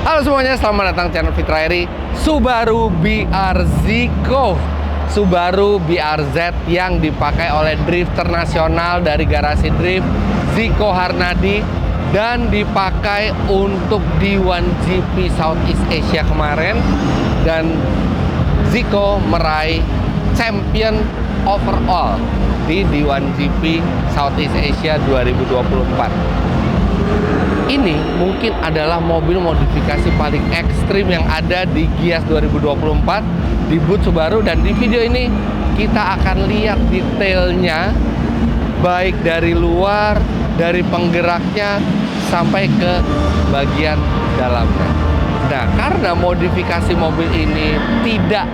Halo semuanya, selamat datang channel Fitra Eri. Subaru BR Zico, Subaru BRZ yang dipakai oleh drifter nasional dari garasi drift Zico Harnadi dan dipakai untuk di 1GP Southeast Asia kemarin, dan Zico meraih champion overall di 1GP Southeast Asia 2024. Ini mungkin adalah mobil modifikasi paling ekstrim yang ada di Gias 2024 di booth Subaru, dan di video ini kita akan lihat detailnya baik dari luar, dari penggeraknya sampai ke bagian dalamnya. Nah, karena modifikasi mobil ini tidak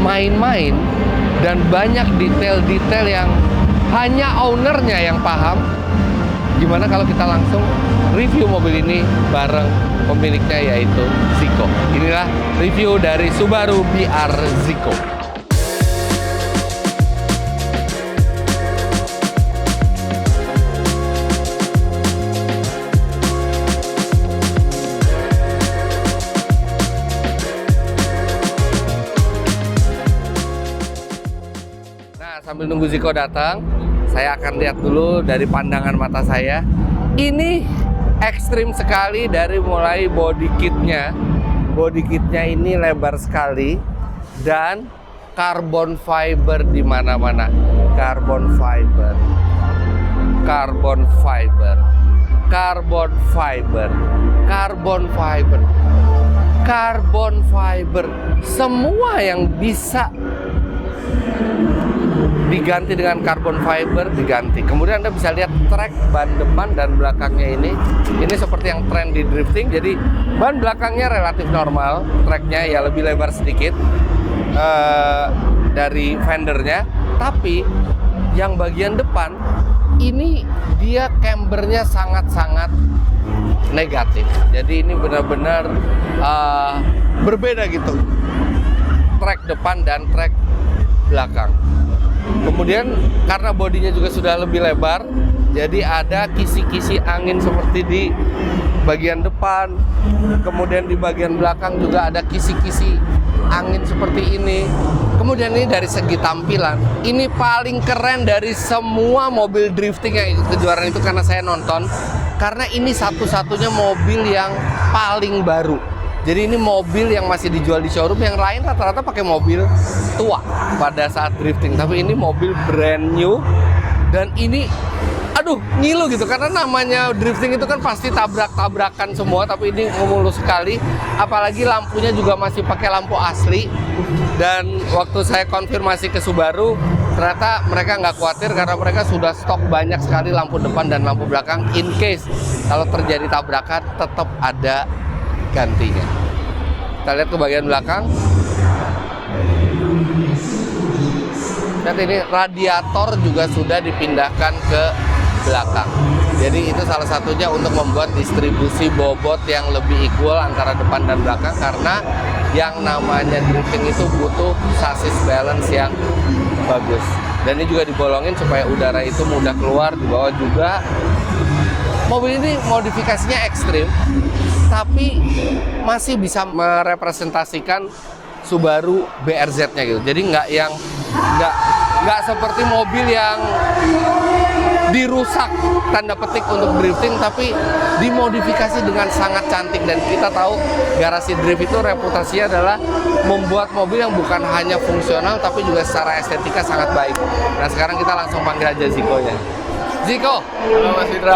main-main dan banyak detail-detail yang hanya ownernya yang paham, gimana kalau kita langsung review mobil ini bareng pemiliknya, yaitu Zico. Inilah review dari Subaru BR Zico. Nah, sambil nunggu Zico datang, saya akan lihat dulu dari pandangan mata saya. Ini ekstrim sekali dari mulai body kitnya. Body kitnya ini lebar sekali dan carbon fiber di mana-mana. Carbon fiber, carbon fiber, carbon fiber, carbon fiber, carbon fiber. Semua yang bisa diganti dengan carbon fiber diganti. Kemudian Anda bisa lihat trek ban depan dan belakangnya ini seperti yang tren di drifting. Jadi ban belakangnya relatif normal, treknya ya lebih lebar sedikit dari fendernya, tapi yang bagian depan ini dia cambernya sangat-sangat negatif. Jadi ini benar-benar berbeda gitu, trek depan dan trek belakang. Kemudian karena bodinya juga sudah lebih lebar, jadi ada kisi-kisi angin seperti di bagian depan. Kemudian di bagian belakang juga ada kisi-kisi angin seperti ini. Kemudian ini dari segi tampilan, ini paling keren dari semua mobil drifting yang ikut kejuaraan itu, karena saya nonton. Karena ini satu-satunya mobil yang paling baru. Jadi ini mobil yang masih dijual di showroom. Yang lain rata-rata pakai mobil tua pada saat drifting, tapi ini mobil brand new. Dan ini, aduh, ngilu gitu, karena namanya drifting itu kan pasti tabrak-tabrakan semua, tapi ini mulus sekali. Apalagi lampunya juga masih pakai lampu asli. Dan waktu saya konfirmasi ke Subaru, ternyata mereka nggak khawatir karena mereka sudah stok banyak sekali lampu depan dan lampu belakang. In case kalau terjadi tabrakan, tetap ada gantinya. Kita lihat ke bagian belakang. Lihat ini, radiator juga sudah dipindahkan ke belakang. Jadi itu salah satunya untuk membuat distribusi bobot yang lebih equal antara depan dan belakang, karena yang namanya drifting itu butuh chassis balance yang bagus. Dan ini juga dibolongin supaya udara itu mudah keluar. Di bawah juga. Mobil ini modifikasinya ekstrim, tapi masih bisa merepresentasikan Subaru BRZ-nya gitu. Jadi nggak seperti mobil yang dirusak tanda petik untuk drifting, tapi dimodifikasi dengan sangat cantik. Dan kita tahu garasi drift itu reputasinya adalah membuat mobil yang bukan hanya fungsional, tapi juga secara estetika sangat baik. Nah, sekarang kita langsung panggil aja Zico-nya. Zico, halo Mas Fitra,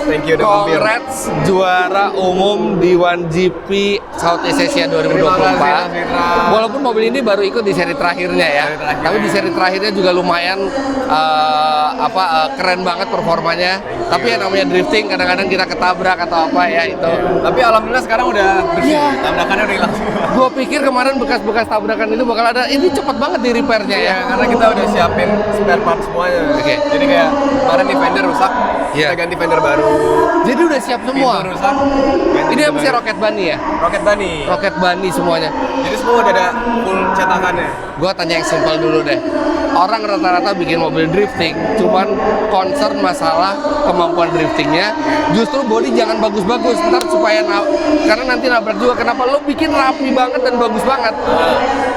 thank you udah mampir. Congrats, juara umum di 1GP Southeast Asia 2024. Walaupun mobil ini baru ikut di seri terakhirnya ya, tapi di seri terakhirnya juga lumayan keren banget performanya. Tapi yang namanya drifting kadang-kadang kita ketabrak atau apa ya itu. Tapi alhamdulillah sekarang udah bersih, tabrakannya udah hilang semua. Gua pikir kemarin bekas-bekas tabrakan itu bakal ada. Ini cepet banget di repairnya ya. Karena kita udah siapin spare part semuanya. Oke. Jadi kayak kemarin di fender rusak, Iya. kita ganti fender baru. Jadi udah siap semua. Pintu rusak, ganti Ini pintu apa sih baru. Rocket Bunny ya? Rocket Bunny. Rocket Bunny semuanya. Jadi semua udah ada full cetakannya. Gua tanya yang simpel dulu deh. Orang rata-rata bikin mobil drifting, cuman concern masalah kemampuan driftingnya. Justru body jangan bagus-bagus, ntar supaya karena nanti nabrak juga. Kenapa lo bikin rapi banget dan bagus banget?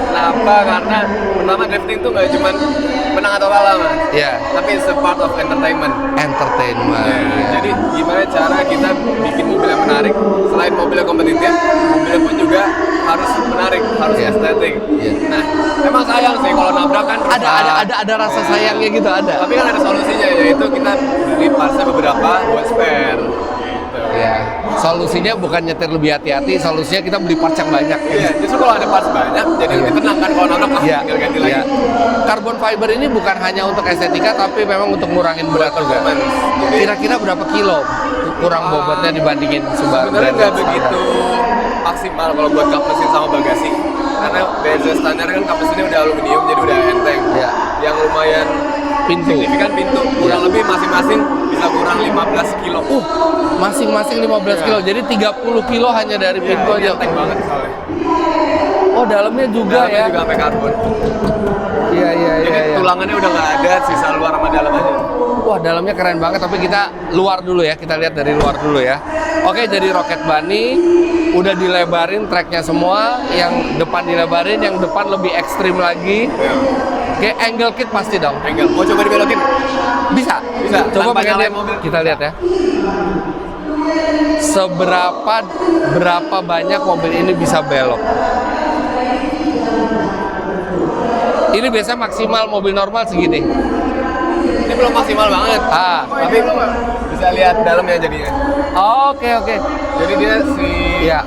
Kenapa? Karena pertama drifting tuh nggak cuma menang atau kalah mas, Ya, tapi it's a part of entertainment. entertainment. Ya. Jadi gimana cara kita bikin mobil yang menarik, selain mobil yang kompetitif, mobilnya pun juga harus menarik, harus Iya. estetik. Iya. Nah, emang sayang sih kalau nabrak kan rusak. Ada rasa sayangnya gitu, ada. Tapi kan ada solusinya, yaitu kita beli partsnya beberapa buat spare. Gitu. Ya, solusinya bukan nyetir lebih hati-hati, solusinya kita beli parts yang banyak. Iya, justru kalau ada parts banyak, jadi Iya. lebih tenang kan kalau nabrak, Iya, tinggal ganti lagi. iya. Carbon fiber ini bukan hanya untuk estetika, tapi memang untuk ngurangin berat juga. Performance. Jadi, Kira-kira berapa kilo kurang bobotnya dibandingin Subaru? sebenarnya nggak standar? begitu maksimal kalau buat kap mesin sama bagasi, karena BZ standar kan kap mesinnya udah aluminium, jadi udah enteng. Iya. Yang lumayan Pintu. signifikan pintu, kurang lebih masing-masing bisa kurang 15 kilo. Masing-masing 15 Iya. kilo, jadi 30 kilo hanya dari Iya, pintu ini aja. enteng banget soalnya. Oh, dalamnya juga Dalamnya ya? juga sampai karbon. Iya, iya, Jadi iya. tulangannya udah nggak ada, sisa luar sama dalam aja. Wah, dalamnya keren banget, tapi kita luar dulu ya, kita lihat dari luar dulu ya. Oke, jadi Rocket Bunny udah dilebarin tracknya semua, yang depan dilebarin, yang depan lebih ekstrim lagi. Ya. Oke, angle kit pasti dong. Enggak, mau coba dibelokin? Bisa, Bisa, Coba tanpa pakai nyalain lihat. mobil. Kita lihat ya. Berapa banyak mobil ini bisa belok? Ini biasanya maksimal mobil normal segini. Ini belum maksimal banget. Tapi bisa lihat dalamnya jadinya. Oke. Jadi dia Ya,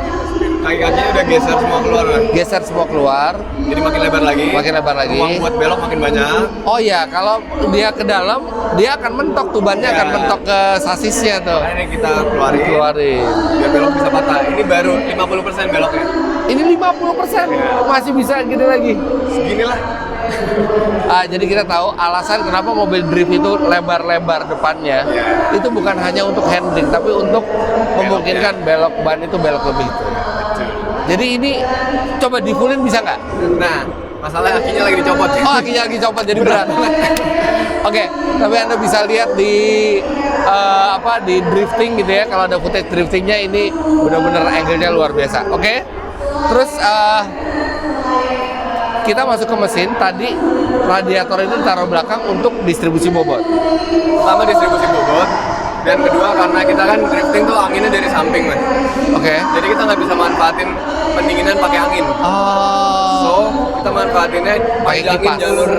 kaki-kakinya udah geser semua keluar kan? geser semua keluar. Jadi makin lebar lagi. Makin lebar lagi. Ruang buat belok makin banyak. Oh ya, kalau dia ke dalam, dia akan mentok tuh bannya Ya. akan mentok ke sasisnya tuh. Nah, ini kita keluarin. Keluarin. Biar belok bisa patah. Ini baru 50% beloknya. Ini 50%, Ya. masih bisa gini lagi. Seginilah. Jadi kita tahu alasan kenapa mobil drift itu lebar-lebar depannya. Ya. Itu bukan hanya untuk handling, tapi untuk memungkinkan belok ban itu belok lebih. Jadi ini coba di fullin bisa nggak? Nah, masalah kakinya lagi dicopot. Oh, kakinya lagi copot jadi berat. Oke, tapi Anda bisa lihat di di drifting gitu ya. Kalau ada footage driftingnya ini benar-benar angle-nya luar biasa. Oke. Terus kita masuk ke mesin. Tadi radiator itu ditaruh belakang untuk distribusi bobot. Pertama distribusi bobot, dan kedua karena kita kan drifting tuh anginnya dari samping mas. Oke. Jadi kita nggak bisa manfaatin pendinginan pakai angin. So Oh, kita manfaatinnya pakai panjangin kipas. jalur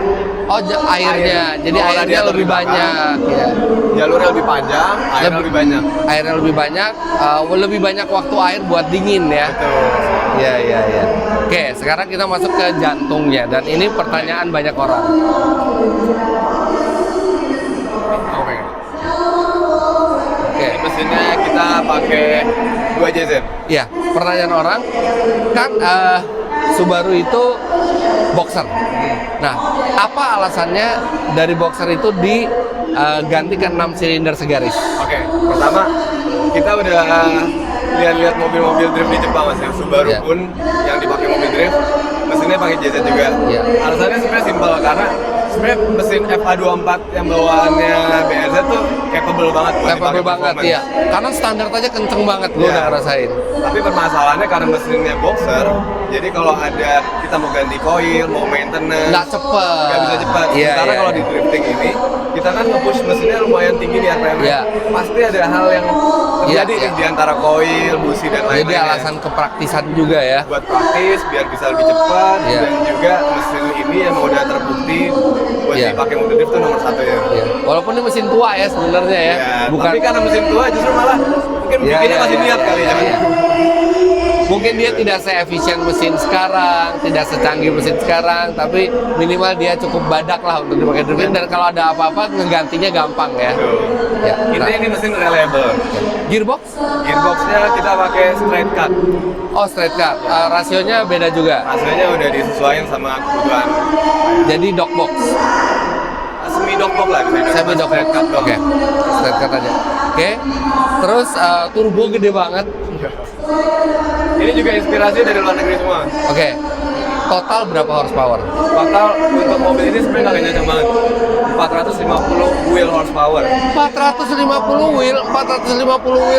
Oh, airnya. Jadi Oh, airnya radiator lebih di belakang. banyak. Ya. jalurnya lebih panjang, airnya lebih banyak. Airnya lebih banyak waktu air buat dingin ya. Betul. Iya. Oke, sekarang kita masuk ke jantungnya dan ini pertanyaan banyak orang. Oke. Oke. Ini mesinnya kita pakai 2 JZ. Ya, pertanyaan orang kan Subaru itu boxer. Nah, apa alasannya dari boxer itu diganti ke 6 silinder segaris? Oke. Pertama kita udah lihat-lihat mobil-mobil drift di Jepang mas ya. Subaru Iya. pun yang dipakai mobil drift mesinnya pakai JZ juga. Iya. Alasannya sebenarnya simpel karena sebenarnya mesin FA24 yang bawaannya BRZ tuh capable banget buat Capable dipakai banget performance. ya. Karena standar aja kenceng banget, gue Iya. udah ngerasain. Tapi permasalahannya karena mesinnya boxer, jadi kalau ada kita mau ganti koil, mau maintenance, Nggak cepet. nggak bisa cepat. Iya, Sementara iya, kalau iya. di drifting ini, kita kan nge-push mesinnya lumayan tinggi di RPM. Iya. Pasti ada hal yang terjadi Iya, iya. di antara koil, busi dan lain-lain. Jadi alasan kepraktisan juga ya. buat praktis biar bisa lebih cepat Iya. dan juga mesin ini yang udah terbukti buat Iya. dipakai mobil drift itu nomor 1 ya. Iya. Walaupun ini mesin tua ya sebenarnya ya. Ya, Bukan. tapi karena mesin tua justru malah mungkin Iya, bikinnya iya, masih iya. niat kali ya. Iya. Mungkin dia tidak se-efisien mesin sekarang, tidak secanggih mesin sekarang, tapi minimal dia cukup badak lah untuk dipakai drifting dan kalau ada apa-apa ngegantinya gampang ya. Ya. Intinya Nah, ini mesin reliable. gearbox? Gearboxnya kita pakai straight cut. Oh, straight cut. Rasionya beda juga. Rasanya udah disesuaikan sama kebutuhan. Jadi dog box. semi dogbox lah bisa. Semi dog. Straight cut doang. Oke. Straight cut aja. Oke. Terus turbo gede banget. Ini juga inspirasi dari luar negeri semua. Oke. Total berapa horsepower? Total untuk mobil ini sebenarnya nggak kencang banget. 450 wheel horsepower. 450 wheel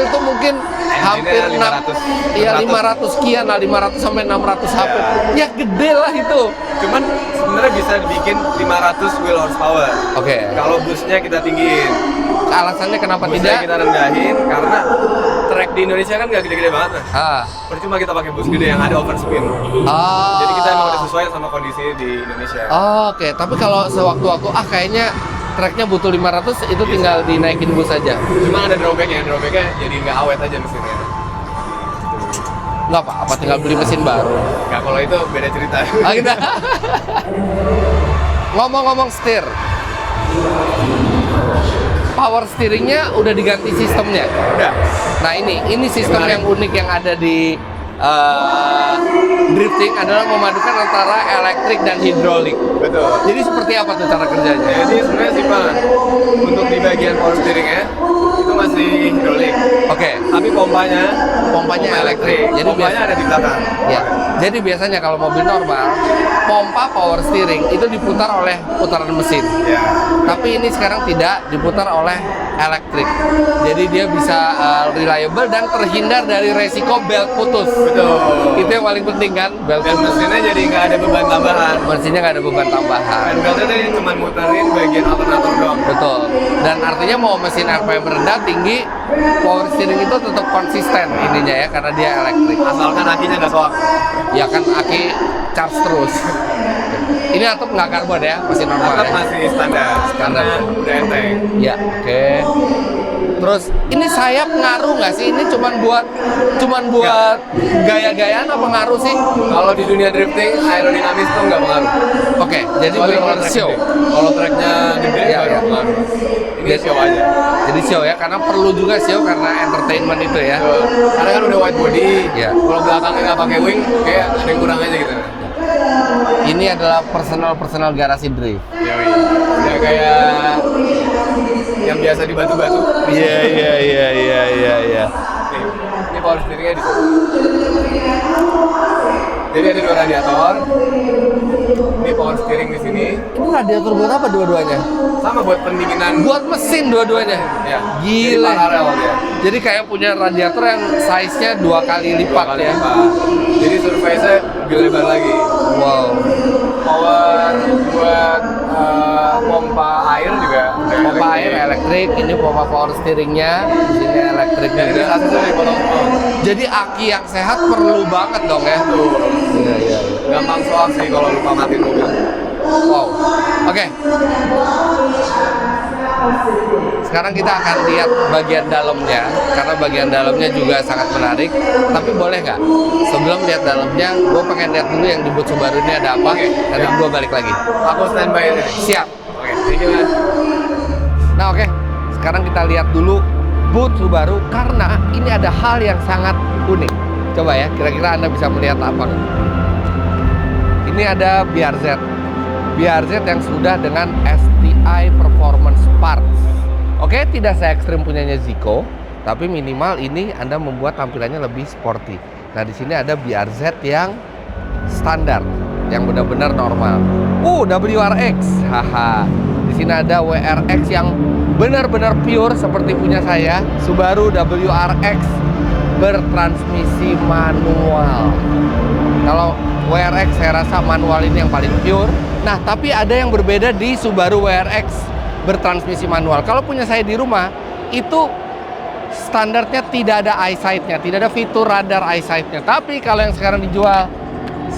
itu mungkin hampir 500. Iya 500 sekian lah, 500 sampai 600 HP. Ya gede lah itu. Cuman sebenarnya bisa dibikin 500 wheel horsepower. Oke. Kalau busnya kita tinggiin. Alasannya kenapa Busnya tidak? kita rendahin karena track di Indonesia kan nggak gede-gede banget, Mas. Percuma kita pakai bus gede yang ada overspin. Jadi kita emang udah sesuai sama kondisi di Indonesia. Oke, tapi kalau sewaktu-waktu kayaknya tracknya butuh 500 itu tinggal dinaikin bus saja. Cuma ada drawbacknya jadi nggak awet aja mesinnya. Nggak apa-apa, tinggal beli mesin baru. Nggak, kalau itu beda cerita. Gitu. Ngomong-ngomong setir, power steeringnya udah diganti sistemnya. Udah. Nah ini sistem yang unik yang ada di drifting adalah memadukan antara elektrik dan hidrolik. Betul. Jadi seperti apa tuh cara kerjanya? Jadi sebenarnya simpel. Untuk di bagian power steeringnya itu masih hidrolik. Oke. Tapi pompanya elektrik. Jadi pompanya ada di belakang. Ya. Jadi biasanya kalau mobil normal, pompa power steering itu diputar oleh putaran mesin. Ya. Tapi ini sekarang tidak, diputar oleh elektrik. Jadi dia bisa reliable dan terhindar dari resiko belt putus. Betul. Itu yang paling penting kan, belt Dan putus. mesinnya jadi nggak ada beban tambahan. Mesinnya nggak ada beban tambahan. Dan beltnya tadi cuma muterin bagian alternator doang. Betul. Dan artinya mau mesin RPM rendah tinggi, power steering itu tetap konsisten ininya ya karena dia elektrik. Asalkan akinya nggak soak. Ya kan aki charge terus. Ini atap nggak karbon ya, masih normal Tetap ya. masih standar. Standar. Karena udah enteng. Ya, oke. Terus ini sayap ngaruh nggak sih? Ini cuman buat gaya-gayaan apa ngaruh sih? Kalau di dunia drifting, aerodinamis tuh nggak pengaruh. Oke, jadi Kecuali kalau benar track show. gede. Kalau tracknya gede Iya, baru iya. pengaruh. Ini Jadi- show aja. Jadi show ya, karena perlu juga show karena entertainment itu ya. Tuh. Karena kan udah wide body. Iya. Kalau belakangnya nggak pakai wing, kayak ada yang kurang aja gitu. Ini adalah personal garasi drift. Yoi. Udah kayak yang biasa di batu-batu. Iya. Nih, ini power steeringnya di sini. Jadi ada 2 radiator. Ini power steering di sini. Ini radiator buat apa dua-duanya? Sama buat pendinginan. Buat mesin dua-duanya. Ya. Gila. Jadi paralel dia. Jadi kayak punya radiator yang size-nya 2 kali 2 lipat kali ya. lipat. Jadi surface-nya lebih lebar lagi. Wow. Power buat pompa air juga. Pompa air elektrik, ini pompa power steeringnya, di sini elektrik Dan ini juga. sasis udah dipotong semua. Jadi aki yang sehat perlu banget dong ya. Tuh. Iya. Gampang soal sih kalau lupa matiin mobil. Wow. Oke. Sekarang kita akan lihat bagian dalamnya, karena bagian dalamnya juga sangat menarik. Tapi boleh nggak? Sebelum lihat dalamnya, gue pengen lihat dulu yang di booth Subaru ini ada apa. Oke. Nanti gue balik lagi. Aku standby ini. Siap. Oke, thank you Mas. Nah oke, sekarang kita lihat dulu booth Subaru karena ini ada hal yang sangat unik. Coba ya, kira-kira Anda bisa melihat apa? Ini ada BRZ yang sudah dengan STI Performance Parts. Oke, tidak se ekstrim punyanya Zico, tapi minimal ini Anda membuat tampilannya lebih sporty. Nah di sini ada BRZ yang standar, yang benar-benar normal. WRX, haha. Di sini ada WRX yang benar-benar pure seperti punya saya, Subaru WRX bertransmisi manual. Kalau WRX saya rasa manual ini yang paling pure. Nah, tapi ada yang berbeda di Subaru WRX bertransmisi manual. Kalau punya saya di rumah, itu standarnya tidak ada eyesight-nya, tidak ada fitur radar eyesight-nya. Tapi kalau yang sekarang dijual,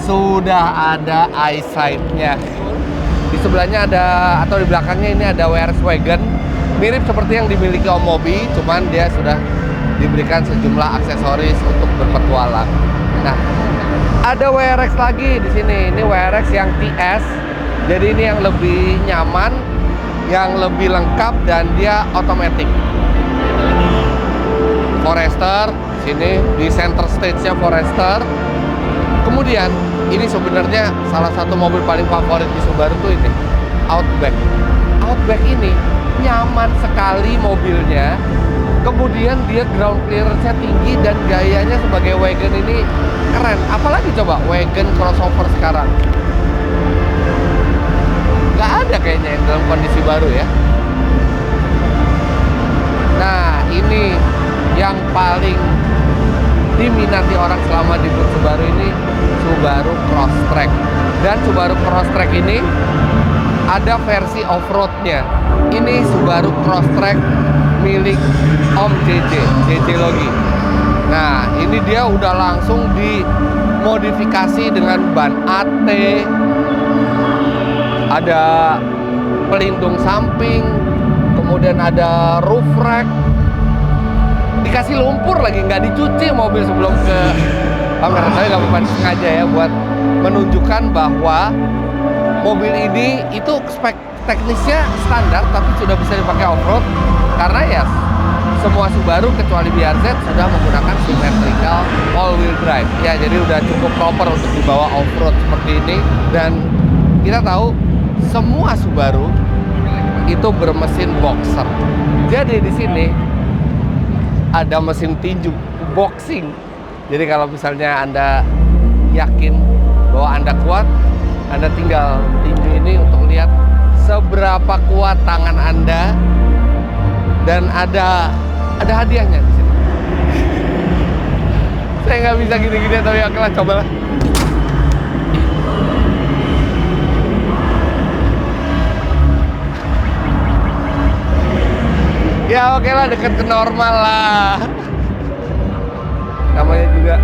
sudah ada eyesight-nya. Di sebelahnya ada, atau di belakangnya ini ada WRX Wagon, mirip seperti yang dimiliki Om Mobi, cuman dia sudah diberikan sejumlah aksesoris untuk berpetualang. Nah, ada WRX lagi di sini. Ini WRX yang TS. Jadi ini yang lebih nyaman, yang lebih lengkap dan dia otomatis. Forester sini di center stage-nya Forester. Kemudian ini sebenarnya salah satu mobil paling favorit di Subaru tuh ini Outback. Outback ini nyaman sekali mobilnya. Kemudian dia ground clearance-nya tinggi dan gayanya sebagai wagon ini keren. Apalagi coba wagon crossover sekarang. Nggak ada kayaknya yang dalam kondisi baru ya. Nah, ini yang paling diminati orang selama di booth Subaru ini, Subaru Crosstrek. Dan Subaru Crosstrek ini ada versi off-roadnya. Ini Subaru Crosstrek milik Om JJ Logi. Nah, ini dia udah langsung dimodifikasi dengan ban AT, ada pelindung samping, kemudian ada roof rack, dikasih lumpur lagi, nggak dicuci mobil sebelum ke pameran. Saya nggak apa-apa sengaja ya buat menunjukkan bahwa mobil ini itu spek teknisnya standar tapi sudah bisa dipakai off-road karena ya semua Subaru kecuali BRZ sudah menggunakan symmetrical all-wheel drive ya, jadi udah cukup proper untuk dibawa off-road seperti ini. Dan kita tahu semua Subaru itu bermesin boxer. Jadi di sini ada mesin tinju boxing. Jadi kalau misalnya Anda yakin bahwa Anda kuat, Anda tinggal tinju ini untuk lihat seberapa kuat tangan Anda. Dan ada hadiahnya di sini. Saya nggak bisa gini-gini, tapi oke lah, cobalah. Ya oke lah, deket ke normal lah. Namanya juga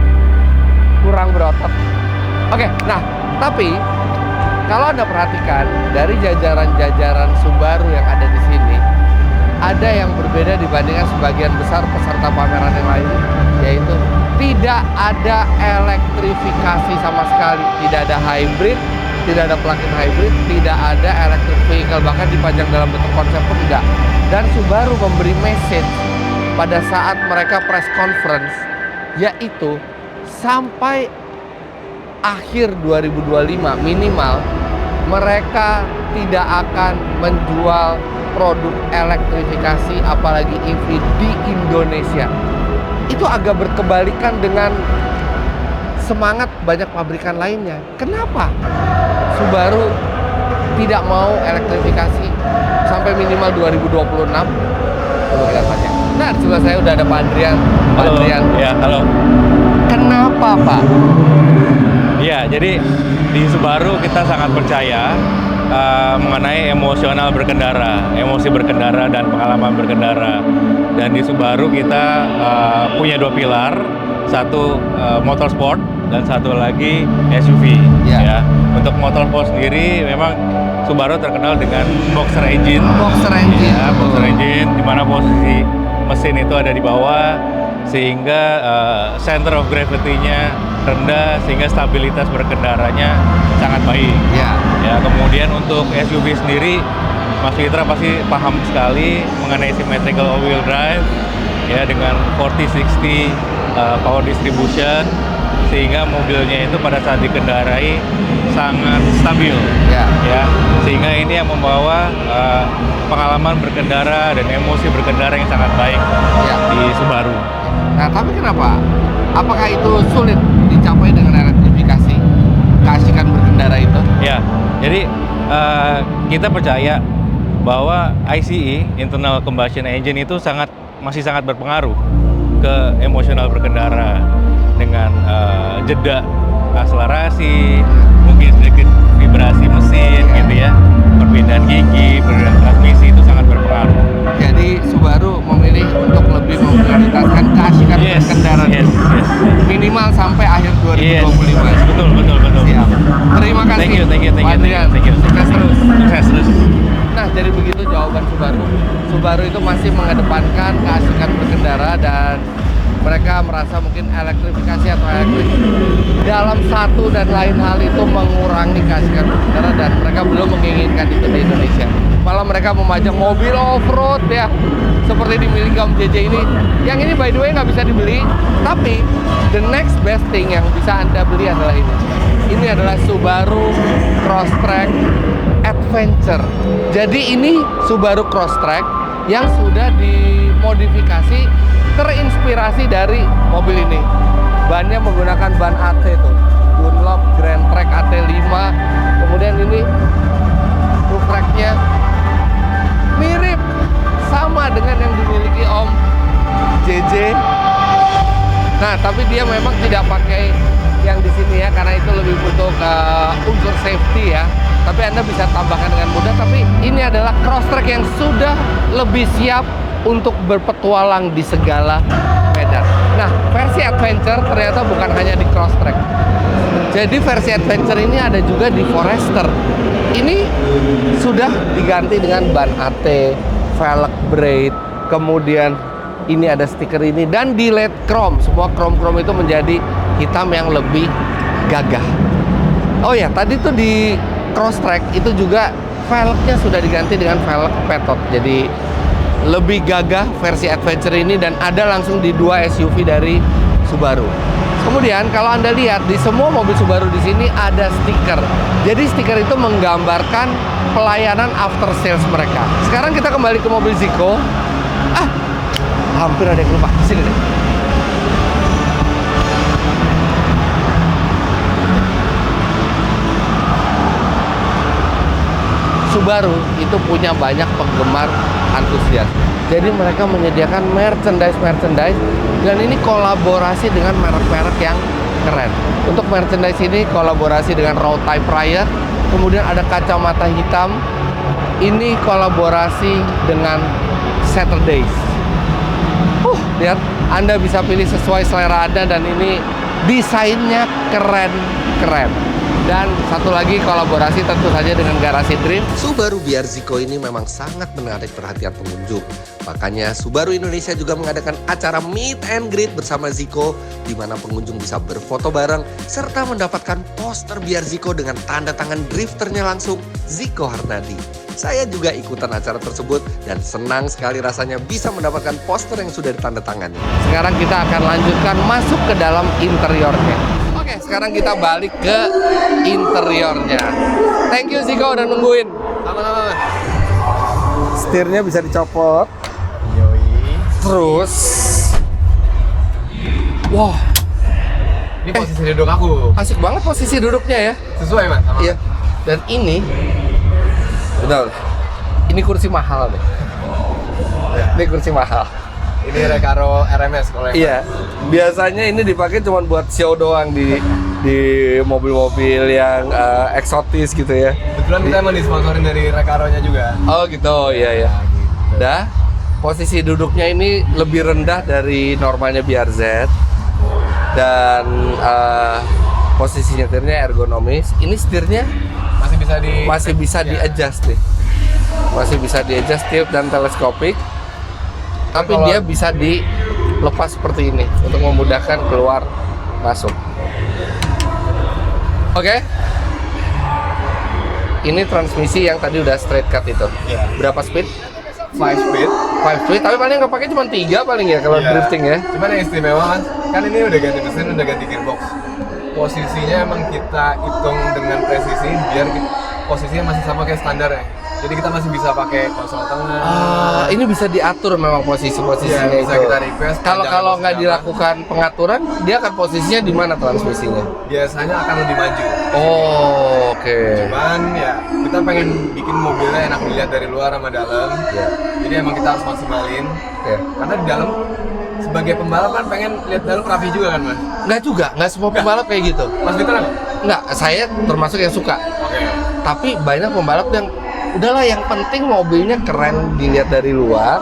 kurang berotot. Oke, nah tapi kalau Anda perhatikan dari jajaran-jajaran Subaru yang ada di sini, ada yang berbeda dibandingkan sebagian besar peserta pameran yang lain, yaitu tidak ada elektrifikasi sama sekali, tidak ada hybrid, tidak ada plug-in hybrid, tidak ada electric vehicle, bahkan dipajang dalam bentuk konsep pun enggak. Dan Subaru memberi message pada saat mereka press conference, yaitu sampai akhir 2025 minimal mereka tidak akan menjual produk elektrifikasi apalagi EV di Indonesia. Itu agak berkebalikan dengan semangat banyak pabrikan lainnya. Kenapa Subaru tidak mau elektrifikasi sampai minimal 2026? Coba kita tanya. Nah, di sebelah saya udah ada Pak Adrian. Pak Adrian. Ya, halo. Kenapa, Pak? Ya, jadi di Subaru kita sangat percaya mengenai emosional berkendara, emosi berkendara dan pengalaman berkendara. Dan di Subaru kita punya dua pilar, satu motorsport dan satu lagi SUV. Ya. Untuk motorsport sendiri memang Subaru terkenal dengan boxer engine. Boxer engine. Ya, boxer engine di mana posisi mesin itu ada di bawah sehingga center of gravity-nya rendah sehingga stabilitas berkendaranya sangat baik. Ya, kemudian untuk SUV sendiri Mas Fitra pasti paham sekali mengenai symmetrical all-wheel drive ya dengan 40-60 power distribution sehingga mobilnya itu pada saat dikendarai sangat stabil. Ya, sehingga ini yang membawa pengalaman berkendara dan emosi berkendara yang sangat baik di Subaru. Nah, tapi kenapa? Apakah itu sulit dicapai dengan elektrifikasi? Keasikan berkendara itu? Ya, jadi kita percaya bahwa ICE, internal combustion engine itu masih sangat berpengaruh ke emosional berkendara dengan jeda akselerasi, mungkin sedikit vibrasi mesin gitu ya, perpindahan gigi, perpindahan transmisi itu sangat berpengaruh. Jadi Subaru memilih untuk lebih memprioritaskan keasikan berkendara minimal sampai akhir 2025. Betul. Siap. Terima kasih. Thank you. Sukses terus. Sukses terus. Nah, jadi begitu jawaban Subaru. Subaru itu masih mengedepankan keasikan berkendara dan mereka merasa mungkin elektrifikasi atau elektrik dalam satu dan lain hal itu mengurangi keasikan berkendara dan mereka belum menginginkan itu di Indonesia. Malah mereka memajang mobil off-road ya, seperti dimiliki Om JJ ini. Yang ini by the way nggak bisa dibeli, tapi the next best thing yang bisa Anda beli adalah ini. Ini adalah Subaru Crosstrek Advanced Adventure. Jadi ini Subaru Crosstrek yang sudah dimodifikasi terinspirasi dari mobil ini. Bannya menggunakan ban AT tuh, Dunlop Grand Trek AT5. Kemudian ini roof rack-nya mirip sama dengan yang dimiliki Om JJ. Nah, tapi dia memang tidak pakai yang di sini ya, karena itu lebih untuk unsur safety ya. Tapi Anda bisa tambahkan dengan mudah. Tapi ini adalah Crosstrek yang sudah lebih siap untuk berpetualang di segala medan. Nah, versi Adventure ternyata bukan hanya di Crosstrek. Jadi versi Adventure ini ada juga di Forester. Ini sudah diganti dengan ban AT, velg braid, kemudian ini ada stiker ini, dan di LED chrome. Semua chrome itu menjadi hitam yang lebih gagah. Oh ya, tadi tuh di Crosstrek itu juga velgnya sudah diganti dengan velg Petot. Jadi lebih gagah versi Adventure ini, dan ada langsung di dua SUV dari Subaru. Kemudian kalau Anda lihat di semua mobil Subaru di sini ada stiker. Jadi stiker itu menggambarkan pelayanan after sales mereka. Sekarang kita kembali ke mobil Zico. Hampir ada yang lupa. Sini deh. Subaru itu punya banyak penggemar antusias. Jadi mereka menyediakan merchandise dan ini kolaborasi dengan merek-merek yang keren. Untuk merchandise ini kolaborasi dengan Raw Typewriter, kemudian ada kacamata hitam. Ini kolaborasi dengan Saturdays. Lihat, Anda bisa pilih sesuai selera Anda, dan ini desainnya keren. Dan satu lagi kolaborasi tentu saja dengan Garasi Dream. Subaru BRZ ini memang sangat menarik perhatian pengunjung. Makanya Subaru Indonesia juga mengadakan acara meet and greet bersama Zico, di mana pengunjung bisa berfoto bareng serta mendapatkan poster BRZ dengan tanda tangan drifternya langsung, Zico Harnadi. Saya juga ikutan acara tersebut dan senang sekali rasanya bisa mendapatkan poster yang sudah ditandatangani. Sekarang kita akan lanjutkan masuk ke dalam interiornya. Oke, sekarang kita balik ke interiornya. Thank you Zico udah nungguin. Lama-lama. Setirnya bisa dicopot. Terus, wah, Ini posisi duduk aku. asik banget posisi duduknya ya. Sesuai, Mas? Sama Iya. Dan ini, betul. Ini kursi mahal deh. Ini kursi mahal. Ini Recaro RMS kalau yang Iya. Biasanya ini dipakai cuma buat show doang di mobil-mobil yang eksotis gitu ya. Kebetulan kita emang disponsorin dari Recaro-nya juga. Oh gitu, iya ya. Dah, posisi duduknya ini lebih rendah dari normalnya BRZ, dan posisi nyetirnya ergonomis. Ini setirnya Masih bisa di adjust nih. Masih bisa di adjust tilt dan teleskopik. Tapi dia bisa dilepas seperti ini untuk memudahkan keluar masuk. Oke. Ini transmisi yang tadi udah straight cut itu. Iya. Berapa speed? 5 speed. 5 speed, tapi paling nggak pakai cuma 3 paling ya kalau Iya. drifting ya. Cuman yang istimewa Mas, kan ini udah ganti mesin, udah ganti gearbox. Posisinya emang kita hitung dengan presisi biar posisinya masih sama kayak standar ya. Jadi kita masih bisa pakai konsol tengah. Ini bisa diatur memang posisi-posisinya Iya, bisa itu. kita request. Kalau panjang nggak posisi dilakukan pengaturan, dia akan posisinya di mana transmisinya? apa. Biasanya akan lebih maju. Oh, oke. Cuman ya kita pengen bikin mobilnya enak dilihat dari luar sama dalam. Ya. Jadi emang kita harus maksimalin. Ya. Karena di dalam sebagai pembalap kan pengen lihat dalam rapi juga kan Mas. Nggak juga, nggak semua pembalap kayak gitu. Mas Fitra nggak? Nggak, saya termasuk yang suka. Oke. Tapi banyak pembalap yang udahlah, yang penting mobilnya keren dilihat dari luar,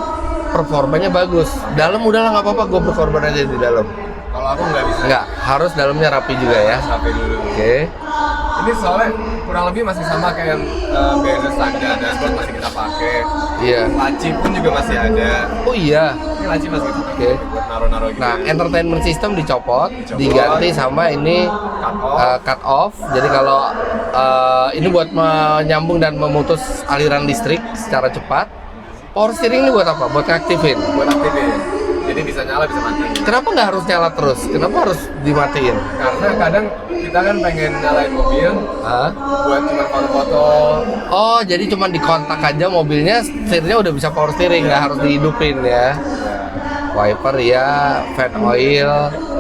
performanya bagus. Dalam udahlah nggak apa-apa, gue berkorban aja di dalam. Kalau aku nggak bisa. Nggak, harus dalamnya rapi juga ya. Rapi dulu. Oke. Ini soalnya kurang lebih masih sama kayak BRZ standar, dashboard masih kita pakai. Iya. Laci pun juga masih ada. Oh iya. Ini laci masih kita pakai Oke. buat naro-naro gitu. Nah, entertainment system dicopot, Dicopot. diganti sama ini cut off. Jadi kalau ini buat menyambung dan memutus aliran listrik secara cepat. Power steering ini buat apa? Buat ngaktifin. Buat aktifin. Jadi bisa nyala bisa mati. Kenapa nggak harus nyala terus? Kenapa harus dimatiin? Karena kadang kita kan pengen nyalain mobil Hah? buat cuma foto-foto. Oh, jadi cuma dikontak aja mobilnya, setirnya udah bisa power steering, nggak harus dihidupin ya. Wiper ya, fan oil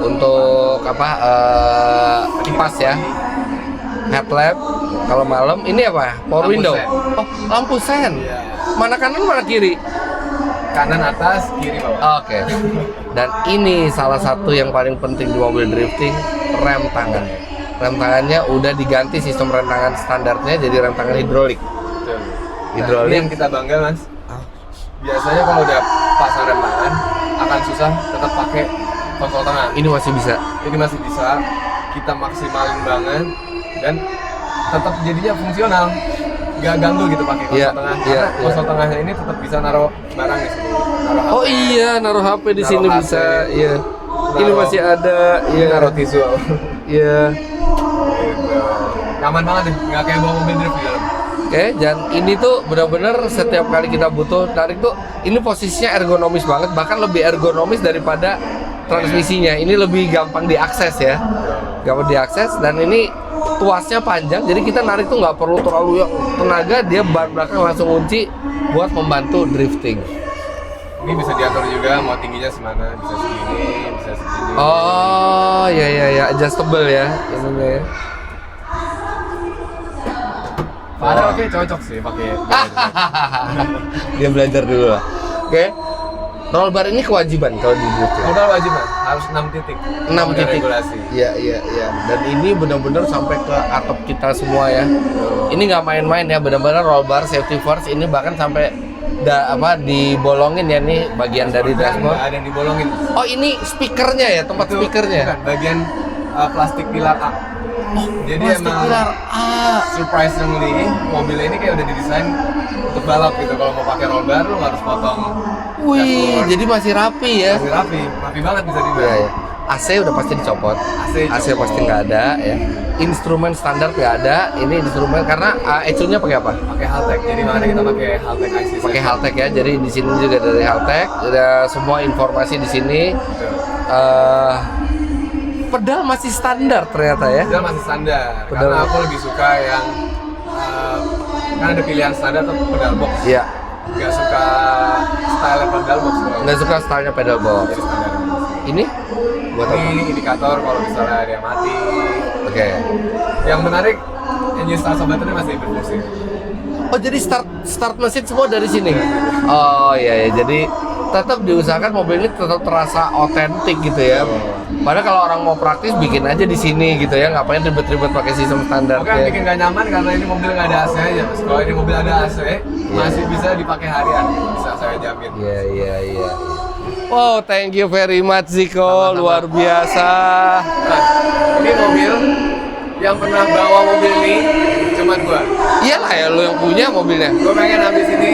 untuk apa? Kipas ya. Headlamp. Kalau malam ini apa? Power Lampu window. sen. Oh, lampu sen. Iya. Mana kanan mana kiri? Kanan atas, kiri bawah. Oke. Dan ini salah satu yang paling penting di mobil drifting, rem tangan. Rem tangannya udah diganti sistem rem tangan standarnya jadi rem tangan hidrolik. Betul. Hidrolik. Nah, ini yang kita bangga mas. Biasanya kalau udah pasang rem tangan akan susah tetap pakai kontrol tangan. Ini masih bisa. Ini masih bisa kita maksimalin banget dan tetap jadinya fungsional, nggak ganggu gitu pakai konsol Iya, tengah. iya, Karena konsol tengahnya ini tetap bisa naruh barang di sini. Naruh Oh HP, iya, naruh HP di Naruh sini HP. bisa. Iya. Ini Naruh- masih ada. Iya. naruh tisu. Iya. Gitu. Nyaman banget deh, nggak kayak bawa mobil drift di dalam. Oke, dan ini tuh benar-benar setiap kali kita butuh tarik tuh, ini posisinya ergonomis banget, bahkan lebih ergonomis daripada transmisinya. Ini lebih gampang diakses ya, gampang diakses, dan ini tuasnya panjang, jadi kita narik tuh nggak perlu terlalu yang tenaga, dia ban belakang langsung kunci buat membantu drifting. Ini bisa diatur juga mau tingginya semana, bisa segini, bisa segini. Oh, ya, adjustable ya, ininya ya. Padahal oke cocok sih pakai. Dia belajar dulu lah. Oke. Roll bar ini kewajiban kalau di drifting. Modal wajib kan, harus 6 titik. 6 Ada titik. regulasi. Iya. Dan ini benar-benar sampai ke atap kita semua ya. Ini nggak main-main ya, benar-benar roll bar safety first. Ini bahkan sampai dibolongin ya nih bagian dari dashboard. Nggak ada yang dibolongin. Oh, ini speakernya ya, tempat Itu speakernya. bukan, bagian plastik pilar A. Jadi Plastik emang pilar A. surprisingly mobil ini kayak udah didesain untuk balap gitu. Kalau mau pakai roll bar lu harus potong. Wih, dashboard. jadi masih rapi ya. Masih rapi banget bisa dibilang. Iya, ya. AC udah pasti dicopot. AC copot. pasti nggak ada ya. Instrumen standar nggak ada. Ini instrumen karena ECU-nya pakai apa? Pakai Haltech. Jadi makanya kita pakai Haltech IC. Pakai Haltech ya. Jadi di sini juga dari Haltech. Ada semua informasi di sini. Betul. Pedal masih standar ternyata ya. Pedal masih standar. Pedal. Karena aku lebih suka yang kan ada pilihan standar atau pedal box. Iya. Gak suka style pedal box. Nggak suka stylenya pedal box. Jadi standar. Ini buat apa? Ini indikator kalau misalnya ada yang mati. Oke. Yang menarik, engine start sobatnya masih berfungsi. Oh, jadi start mesin semua dari sini. Oh iya, jadi tetap diusahakan mobil ini tetap terasa otentik gitu ya. Padahal kalau orang mau praktis bikin aja di sini gitu ya, ngapain ribet-ribet pakai sistem standar. Oke, ya. bikin gak nyaman karena ini mobil nggak ada AC aja, mas. Kalau ini mobil ada AC, masih bisa dipakai harian, bisa saya jamin. Iya. Wow, thank you very much Ziko, Sama-sama. luar biasa. Nah, ini mobil yang pernah bawa mobil ini cuman gua. Iyalah ya, lu yang punya mobilnya. Gua pengen habis ini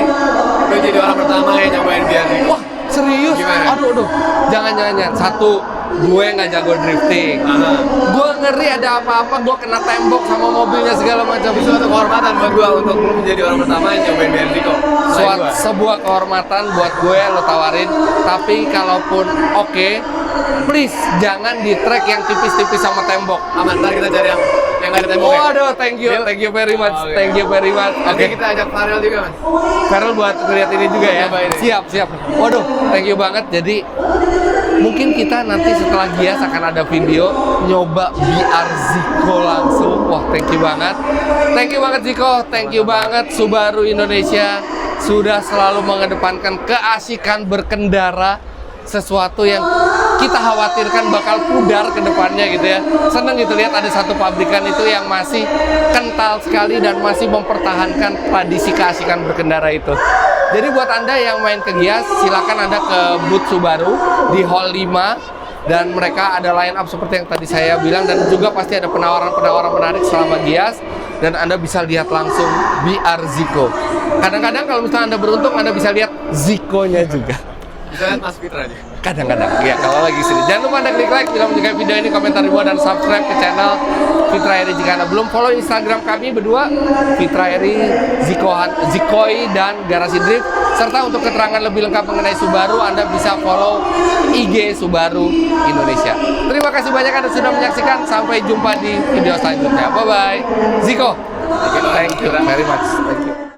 lu jadi orang pertama yang nyobain BRZ. Wah, serius? Gimana? Aduh. Jangan. Satu, gue nggak jago drifting. Gue ngeri ada apa-apa, gue kena tembok sama mobilnya segala macam. Itu suatu kehormatan buat gua untuk lu menjadi orang pertama yang nyobain BRZ kok. Sebuah kehormatan buat gue lo tawarin. Tapi kalaupun oke, please jangan di track yang tipis-tipis sama tembok. Aman, ntar kita cari yang nggak ada tembok. Waduh, thank you very much, Oke. thank you very much. Nanti Oke, kita ajak Farel juga, mas. Farel buat ngeliat ini juga ya. Coba ini. Siap. Waduh, thank you banget. Jadi mungkin kita nanti setelah Gias akan ada video nyoba BR Ziko langsung. Wah, thank you banget Ziko, thank you banget Subaru Indonesia sudah selalu mengedepankan keasikan berkendara, sesuatu yang kita khawatirkan bakal pudar ke depannya gitu ya. Seneng gitu lihat ada satu pabrikan itu yang masih kental sekali dan masih mempertahankan tradisi keasikan berkendara itu. Jadi buat Anda yang main ke Gias, silakan Anda ke booth Subaru di Hall 5 dan mereka ada line up seperti yang tadi saya bilang, dan juga pasti ada penawaran-penawaran menarik selama Gias, dan Anda bisa lihat langsung BR Ziko. Kadang-kadang kalau misalnya Anda beruntung, Anda bisa lihat Zikonya juga. Bisa lihat Mas Fitra aja. Kadang-kadang, ya kalau lagi sini. Jangan lupa Anda klik like bila menyukai video ini, komentar di bawah, dan subscribe ke channel Fitra Eri jika Anda belum. Follow Instagram kami berdua, Fitra Eri, Zikoi, dan Garasi Drift. Serta untuk keterangan lebih lengkap mengenai Subaru, Anda bisa follow IG Subaru Indonesia. Terima kasih banyak Anda sudah menyaksikan. Sampai jumpa di video selanjutnya. Bye-bye. Ziko, thank you very much. Thank you.